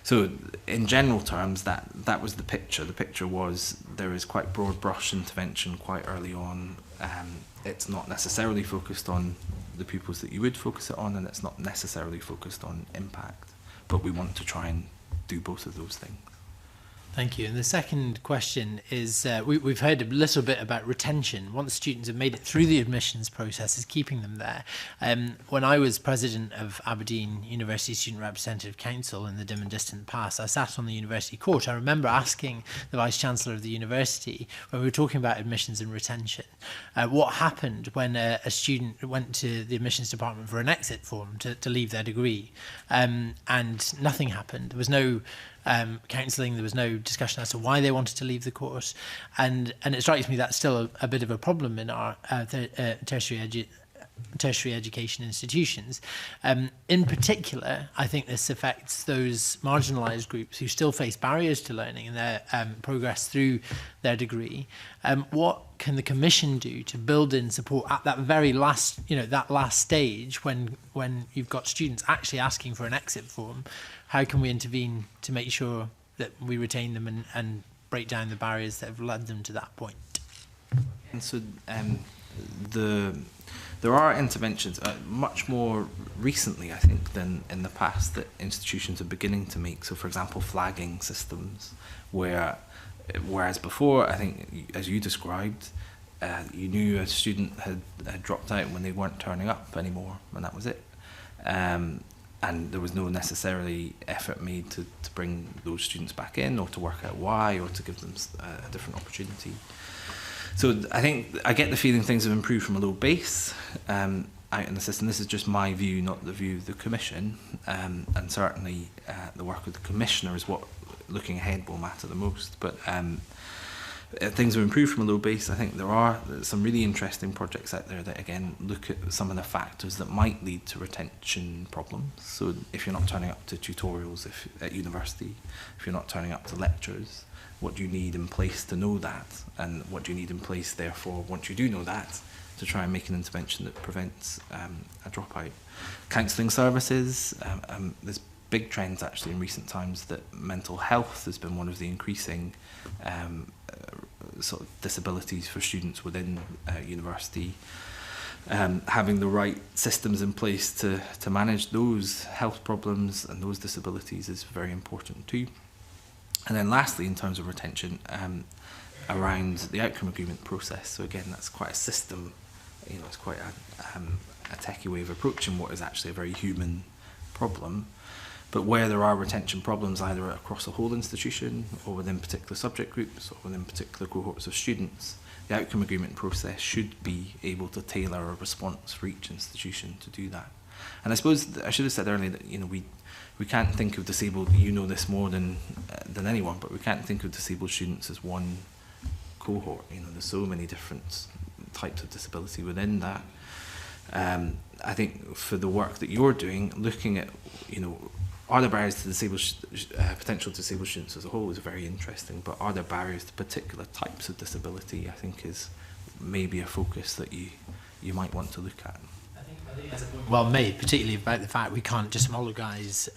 So in general terms, that was the picture. The picture was there is quite broad brush intervention quite early on. It's not necessarily focused on the pupils that you would focus it on, and it's not necessarily focused on impact. But we want to try and do both of those things. Thank you. And the second question is, we've heard a little bit about retention. Once students have made it through the admissions process, is keeping them there. When I was president of Aberdeen University Student Representative Council in the dim and distant past, I sat on the university court. I remember asking the Vice-Chancellor of the university, when we were talking about admissions and retention, what happened when a student went to the admissions department for an exit form to leave their degree, and nothing happened. There was no counselling, there was no discussion as to why they wanted to leave the course, and it strikes me that's still a bit of a problem in our tertiary education institutions. In particular, I think this affects those marginalised groups who still face barriers to learning in their progress through their degree. What can the Commission do to build in support at that very last, that last stage when you've got students actually asking for an exit form? How can we intervene to make sure that we retain them and break down the barriers that have led them to that point? And so there are interventions much more recently, I think, than in the past that institutions are beginning to make. So, for example, flagging systems, whereas before, I think, as you described, you knew a student had dropped out when they weren't turning up anymore, and that was it. And there was no necessarily effort made to bring those students back in, or to work out why, or to give them a different opportunity. So I think I get the feeling things have improved from a low base out in the system. This is just my view, not the view of the Commission, and certainly the work of the Commissioner is what, looking ahead, will matter the most. But things have improved from a low base. I think there are some really interesting projects out there that, again, look at some of the factors that might lead to retention problems. So if you're not turning up to tutorials at university, if you're not turning up to lectures, what do you need in place to know that? And what do you need in place, therefore, once you do know that, to try and make an intervention that prevents a dropout? Counselling services, there's big trends actually in recent times that mental health has been one of the increasing sort of disabilities for students within university. Having the right systems in place to manage those health problems and those disabilities is very important too. And then lastly, in terms of retention, around the outcome agreement process. So again, that's quite a system, it's quite a techie way of approaching what is actually a very human problem. But where there are retention problems, either across a whole institution or within particular subject groups or within particular cohorts of students, the outcome agreement process should be able to tailor a response for each institution to do that. And I suppose I should have said earlier that we can't think of disabled, this more than anyone, but we can't think of disabled students as one cohort. There's so many different types of disability within that. I think for the work that you're doing, looking at, are there barriers to potential disabled students as a whole is very interesting, but are there barriers to particular types of disability, I think, is maybe a focus that you might want to look at. I think that's a point well made, particularly about the fact we can't just homologise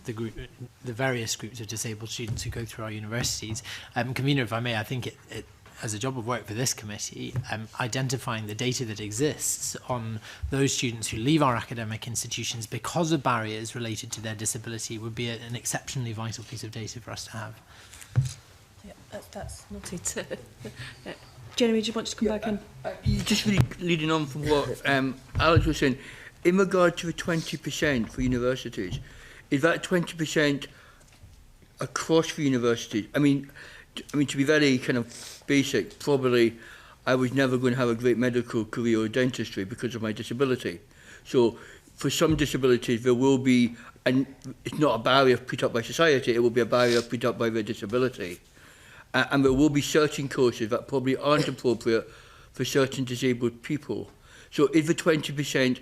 the various groups of disabled students who go through our universities. Convener, if I may, I think it as a job of work for this committee, identifying the data that exists on those students who leave our academic institutions because of barriers related to their disability would be an exceptionally vital piece of data for us to have. Yeah, that's noted. Jeremy, do you want to come back in? Just really leading on from what Alex was saying, in regard to the 20% for universities, is that 20% across the universities? I mean, to be very kind of basic, probably I was never going to have a great medical career or dentistry because of my disability. So for some disabilities, there will be, and it's not a barrier put up by society, it will be a barrier put up by their disability. And there will be certain courses that probably aren't appropriate for certain disabled people. So is the 20%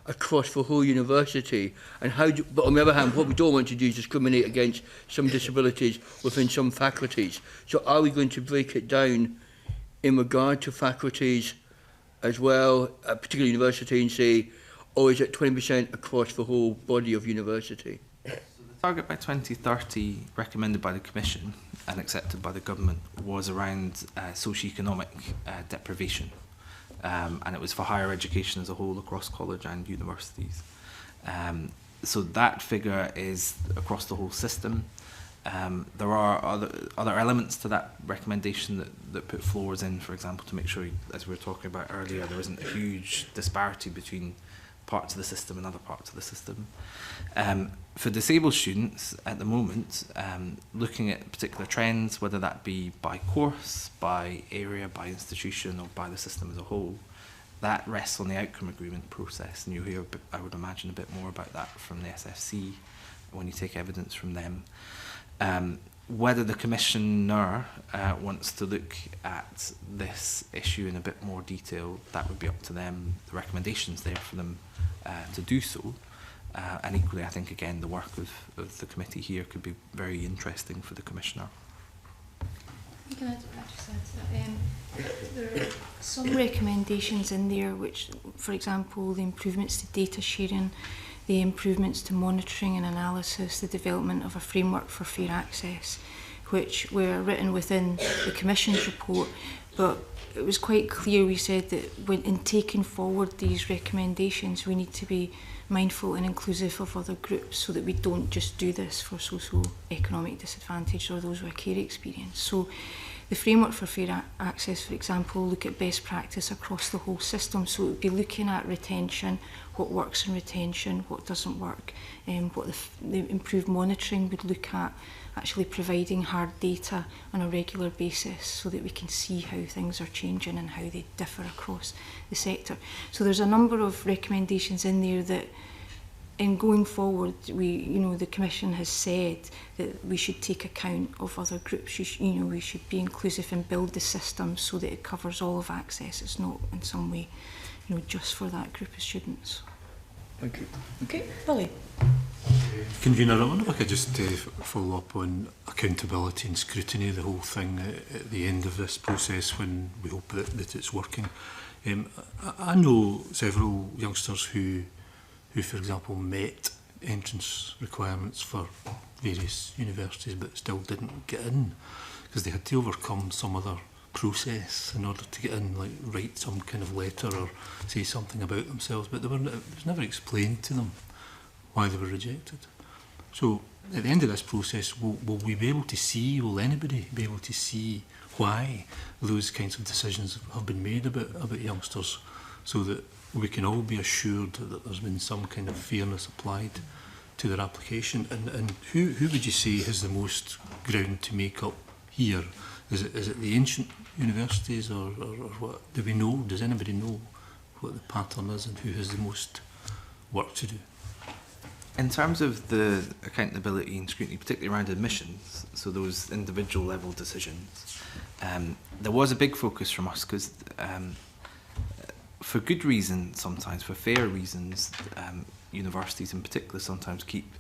across the whole university? And how do, but on the other hand, what we don't want to do is discriminate against some disabilities within some faculties. So are we going to break it down in regard to faculties as well, a particular university, and say, or is it 20% across the whole body of university? So the target by 2030 recommended by the Commission and accepted by the government was around socio-economic deprivation. And it was for higher education as a whole across college and universities. So that figure is across the whole system. There are other elements to that recommendation that put floors in, for example, to make sure, as we were talking about earlier, there isn't a huge disparity between parts of the system and other parts of the system. For disabled students at the moment, looking at particular trends, whether that be by course, by area, by institution, or by the system as a whole, that rests on the outcome agreement process, and you'll hear, I would imagine, a bit more about that from the SFC when you take evidence from them. Whether the Commissioner wants to look at this issue in a bit more detail, that would be up to them. The recommendation's there for them to do so. And equally, I think, again, the work of the committee here could be very interesting for the Commissioner. Can I just add to that? There are some recommendations in there which, for example, the improvements to data sharing, the improvements to monitoring and analysis, the development of a framework for fair access, which were written within the Commission's report, but it was quite clear, we said that when in taking forward these recommendations, we need to be mindful and inclusive of other groups so that we don't just do this for socio-economic disadvantage or those with a care experience. So the framework for fair access, for example, look at best practice across the whole system. So it would be looking at retention, what works in retention, what doesn't work, what the improved monitoring would look at, actually providing hard data on a regular basis so that we can see how things are changing and how they differ across the sector. So there's a number of recommendations in there that in going forward, the Commission has said that we should take account of other groups. We should be inclusive and build the system so that it covers all of access. It's not in some way, just for that group of students. Thank you. Okay, Billy. Convener, I wonder if I could just follow up on accountability and scrutiny, the whole thing at the end of this process when we hope that it's working. I know several youngsters who, for example, met entrance requirements for various universities but still didn't get in because they had to overcome some other process in order to get in, like write some kind of letter or say something about themselves, but it was never explained to them why they were rejected. So at the end of this process, will we be able to see, will anybody be able to see why those kinds of decisions have been made about youngsters so that we can all be assured that there's been some kind of fairness applied to their application? And who would you say has the most ground to make up here? Is it the ancient universities or what? Do we know? Does anybody know what the pattern is and who has the most work to do? In terms of the accountability and scrutiny, particularly around admissions, so those individual level decisions, there was a big focus from us because for good reason sometimes, for fair reasons, universities in particular sometimes keep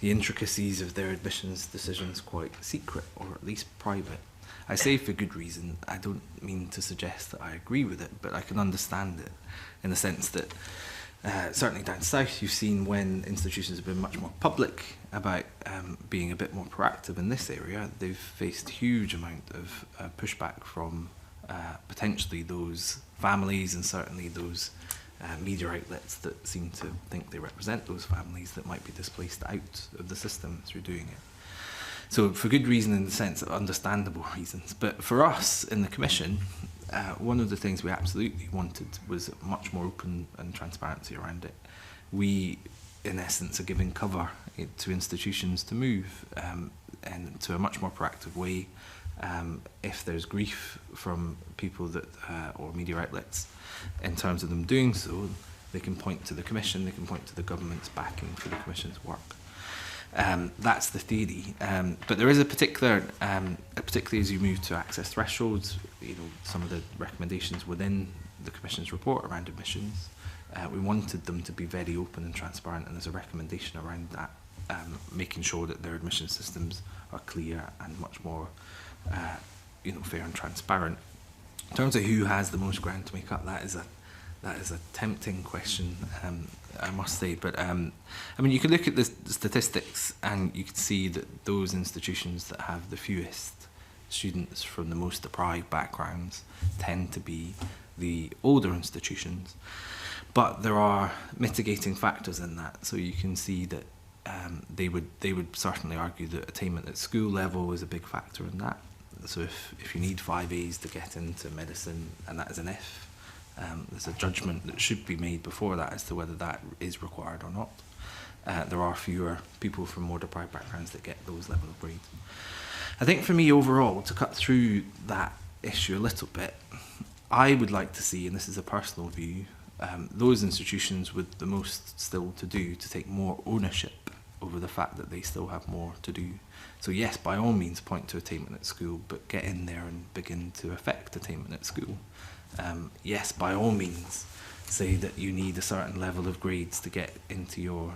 the intricacies of their admissions decisions quite secret or at least private. I say for good reason, I don't mean to suggest that I agree with it, but I can understand it in the sense that certainly down south you've seen when institutions have been much more public about being a bit more proactive in this area, they've faced huge amount of pushback from potentially those families and certainly those media outlets that seem to think they represent those families that might be displaced out of the system through doing it. So for good reason, in the sense of understandable reasons. But for us in the Commission, one of the things we absolutely wanted was much more open and transparency around it. We, in essence, are giving cover to institutions to move and to a much more proactive way. If there's grief from people that or media outlets in terms of them doing so, they can point to the Commission, they can point to the government's backing for the Commission's work. That's the theory. But there is a particular, particularly as you move to access thresholds, some of the recommendations within the Commission's report around admissions, we wanted them to be very open and transparent, and there's a recommendation around that, making sure that their admission systems are clear and much more fair and transparent. In terms of who has the most ground to make up, that is a tempting question, I must say. But I mean, you can look at the statistics and you can see that those institutions that have the fewest students from the most deprived backgrounds tend to be the older institutions. But there are mitigating factors in that. So you can see that they would certainly argue that attainment at school level is a big factor in that. So if you need 5 A's to get into medicine, and that is an if, there's a judgment that should be made before that as to whether that is required or not. There are fewer people from more deprived backgrounds that get those level of grades. I think for me overall, to cut through that issue a little bit, I would like to see, and this is a personal view, those institutions with the most still to do to take more ownership over the fact that they still have more to do. So yes, by all means point to attainment at school, but get in there and begin to affect attainment at school. Yes, by all means say that you need a certain level of grades to get into your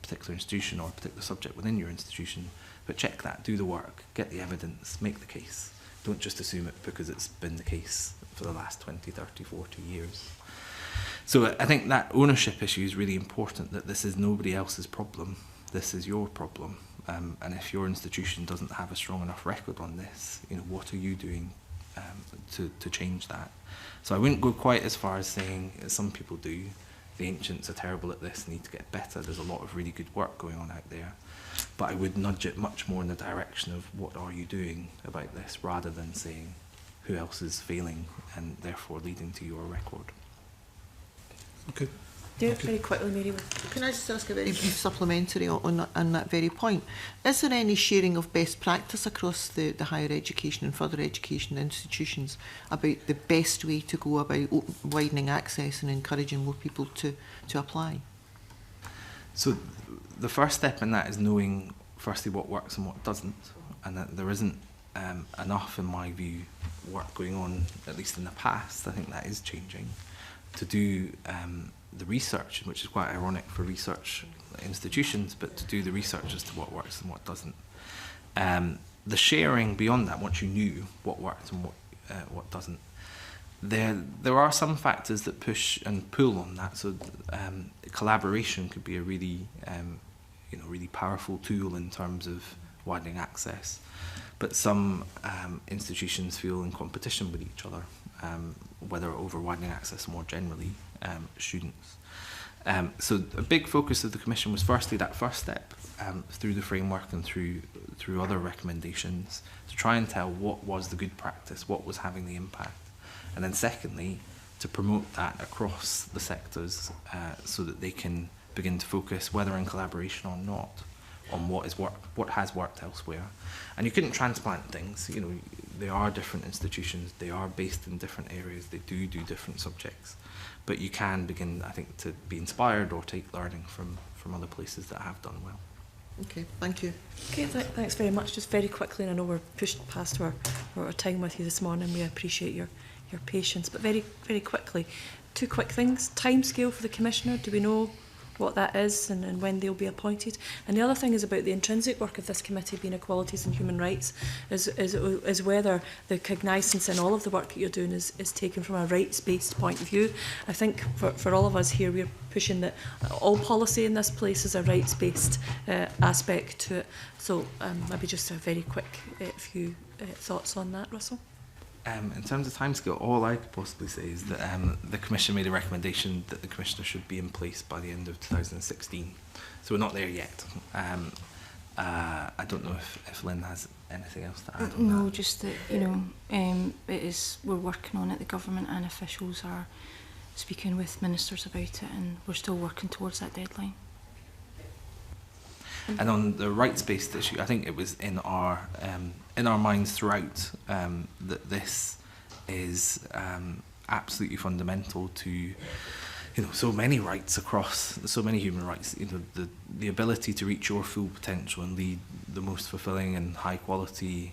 particular institution or a particular subject within your institution, but check that, do the work, get the evidence, make the case. Don't just assume it because it's been the case for the last 20, 30, 40 years. So I think that ownership issue is really important, that this is nobody else's problem, this is your problem. And if your institution doesn't have a strong enough record on this, what are you doing to change that? So I wouldn't go quite as far as saying, as some people do, the ancients are terrible at this, need to get better. There's a lot of really good work going on out there. But I would nudge it much more in the direction of what are you doing about this, rather than saying who else is failing and therefore leading to your record. Okay. Very quickly, Mary. Can I just ask a very brief supplementary on that very point? Is there any sharing of best practice across the higher education and further education institutions about the best way to go about widening access and encouraging more people to apply? So the first step in that is knowing, firstly, what works and what doesn't, and that there isn't enough, in my view, work going on, at least in the past. I think that is changing, to do the research, which is quite ironic for research institutions, but to do the research as to what works and what doesn't. The sharing beyond that, once you knew what worked and what doesn't, there are some factors that push and pull on that. So collaboration could be a really really powerful tool in terms of widening access, but some institutions feel in competition with each other, whether over widening access more generally, students. So a big focus of the Commission was firstly that first step, through the framework and through other recommendations, to try and tell what was the good practice, what was having the impact, and then secondly to promote that across the sectors, so that they can begin to focus, whether in collaboration or not, on what has worked elsewhere. And you couldn't transplant things. They are different institutions, they are based in different areas, they do different subjects, but you can begin, I think, to be inspired or take learning from other places that have done well. Okay, thank you. Okay, thanks very much. Just very quickly, and I know we're pushed past our time with you this morning. We appreciate your patience, but very, very quickly, 2 quick things. Timescale for the Commissioner, do we know what that is and when they'll be appointed? And the other thing is about the intrinsic work of this committee, being Equalities and Human Rights, is whether the cognizance in all of the work that you're doing is taken from a rights-based point of view. I think for all of us here, we're pushing that all policy in this place is a rights-based aspect to it. So maybe just a very quick few thoughts on that, Russell. In terms of timescale, all I could possibly say is that the Commission made a recommendation that the Commissioner should be in place by the end of 2016. So we're not there yet. I don't know if Lynn has anything else to add on No, that. just that, we're working on it, the government and officials are speaking with ministers about it, and we're still working towards that deadline. And on the rights-based issue, I think it was in our minds throughout that this is absolutely fundamental to so many rights across, so many human rights, the ability to reach your full potential and lead the most fulfilling and high quality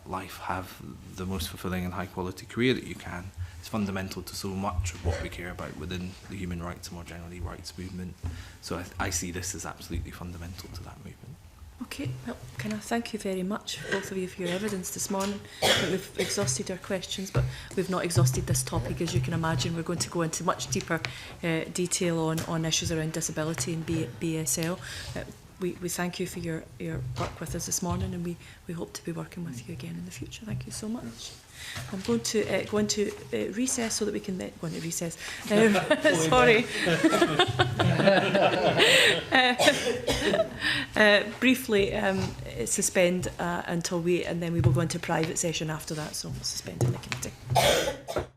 life, have the most fulfilling and high quality career that you can, is fundamental to so much of what we care about within the human rights and more generally rights movement. So I see this as absolutely fundamental to that movement. Okay, well, can I thank you very much, both of you, for your evidence this morning. I think we've exhausted our questions, but we've not exhausted this topic. As you can imagine, we're going to go into much deeper detail on issues around disability and BSL. We thank you for your work with us this morning, and we hope to be working with you again in the future. Thank you so much. I'm going to go into recess so that we can then go into recess. Sorry. Briefly suspend until and then we will go into private session after that. So we'll suspend in the committee.